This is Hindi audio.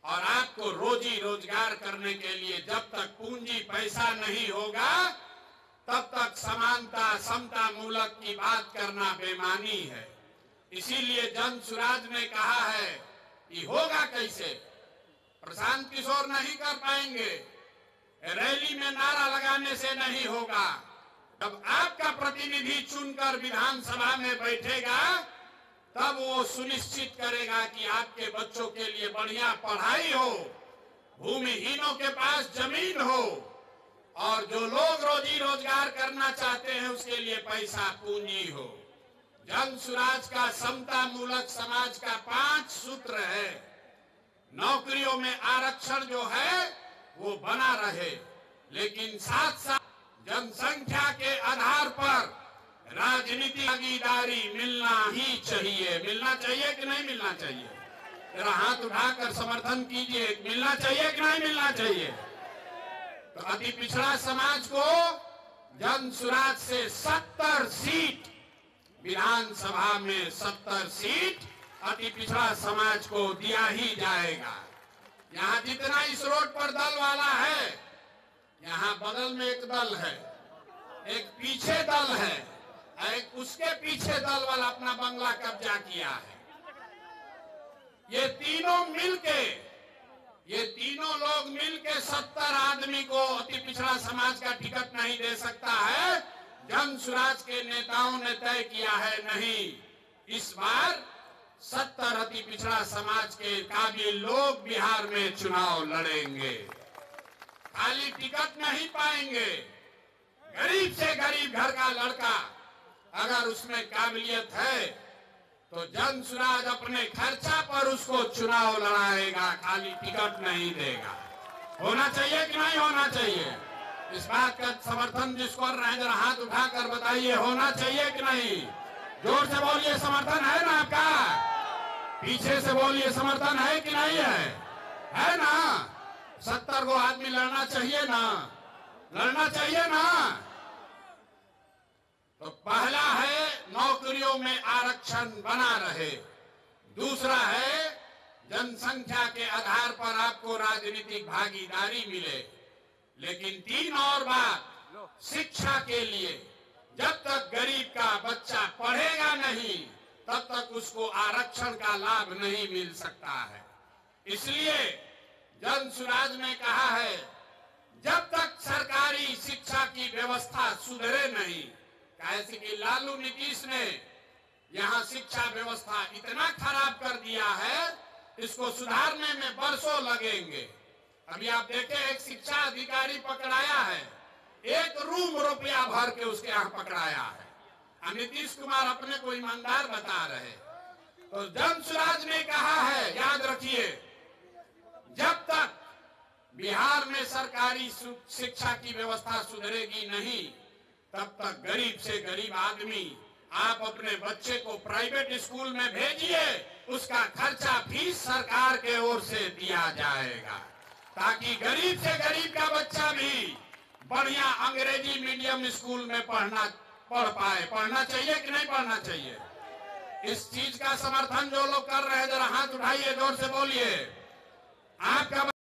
और आपको रोजी रोजगार करने के लिए जब तक पूंजी पैसा नहीं होगा तब तक समानता समता मूलक की बात करना बेमानी है। इसीलिए जन सुराज ने कहा है कि होगा कैसे, प्रशांत किशोर नहीं कर पाएंगे, रैली में नारा लगाने से नहीं होगा। जब आपका प्रतिनिधि चुनकर विधानसभा में बैठेगा तब वो सुनिश्चित करेगा कि आपके बच्चों के लिए बढ़िया पढ़ाई हो, भूमिहीनों के पास जमीन हो, और जो लोग रोजी रोजगार करना चाहते हैं उसके लिए पैसा पूंजी हो। जन सुराज का समता मूलक समाज का 5 सूत्र है। नौकरियों में आरक्षण जो है वो बना रहे, लेकिन साथ साथ जनसंख्या के आधार पर राजनीतिक भागीदारी मिलना ही चाहिए। मिलना चाहिए कि नहीं मिलना चाहिए? जरा हाथ उठाकर समर्थन कीजिए, मिलना चाहिए कि नहीं मिलना चाहिए? तो अति पिछड़ा समाज को जन सुराज से 70 सीट, विधानसभा में 70 सीट अति पिछड़ा समाज को दिया ही जाएगा। यहाँ जितना इस रोड पर दल वाला है, यहाँ बगल में एक दल है, एक पीछे दल है, एक उसके पीछे दल वाला अपना बंगला कब्जा किया है। ये तीनों लोग मिलके 70 आदमी को अति पिछड़ा समाज का टिकट नहीं दे सकता है। जन सुराज के नेताओं ने तय किया है, नहीं, इस बार 70 अति पिछड़ा समाज के काबिल लोग बिहार में चुनाव लड़ेंगे। खाली टिकट नहीं पाएंगे। गरीब से गरीब घर का लड़का अगर उसमें काबिलियत है तो जन सुराज अपने खर्चा पर उसको चुनाव लड़ाएगा, खाली टिकट नहीं देगा। होना चाहिए कि नहीं होना चाहिए? इस बात का समर्थन जिसको कर रहे हैं जरा हाथ उठाकर बताइए, होना चाहिए कि नहीं? जोर से बोलिए, समर्थन है ना आपका? पीछे से बोलिए, समर्थन है कि नहीं है? है ना? 70 को आदमी लड़ना चाहिए ना? लड़ना चाहिए ना? तो पहला है नौकरियों में आरक्षण बना रहे, दूसरा है जनसंख्या के आधार पर आपको राजनीतिक भागीदारी मिले, लेकिन 3 और बात, शिक्षा के लिए जब तक गरीब का बच्चा पढ़ेगा नहीं तब तक उसको आरक्षण का लाभ नहीं मिल सकता है। इसलिए जन सुराज ने कहा है, जब तक सरकारी शिक्षा की व्यवस्था सुधरे नहीं, कैसे कि लालू नीतीश ने यहाँ शिक्षा व्यवस्था इतना खराब कर दिया है, इसको सुधारने में बरसों लगेंगे। अभी आप देखें, एक शिक्षा अधिकारी पकड़ाया है, 1 रूम रुपया भर के उसके यहाँ पकड़ाया है। नीतीश कुमार अपने को ईमानदार बता रहे। तो जन सुराज ने कहा है, याद रखिए, जब तक बिहार में सरकारी शिक्षा की व्यवस्था सुधरेगी नहीं तब तक गरीब से गरीब आदमी आप अपने बच्चे को प्राइवेट स्कूल में भेजिए, उसका खर्चा फीस सरकार के ओर से दिया जाएगा, ताकि गरीब से गरीब का बच्चा भी बढ़िया अंग्रेजी मीडियम स्कूल में पढ़ पाए। पढ़ना चाहिए कि नहीं पढ़ना चाहिए? इस चीज का समर्थन जो लोग कर रहे हैं जरा हाथ उठाइए, जोर से बोलिए। आपका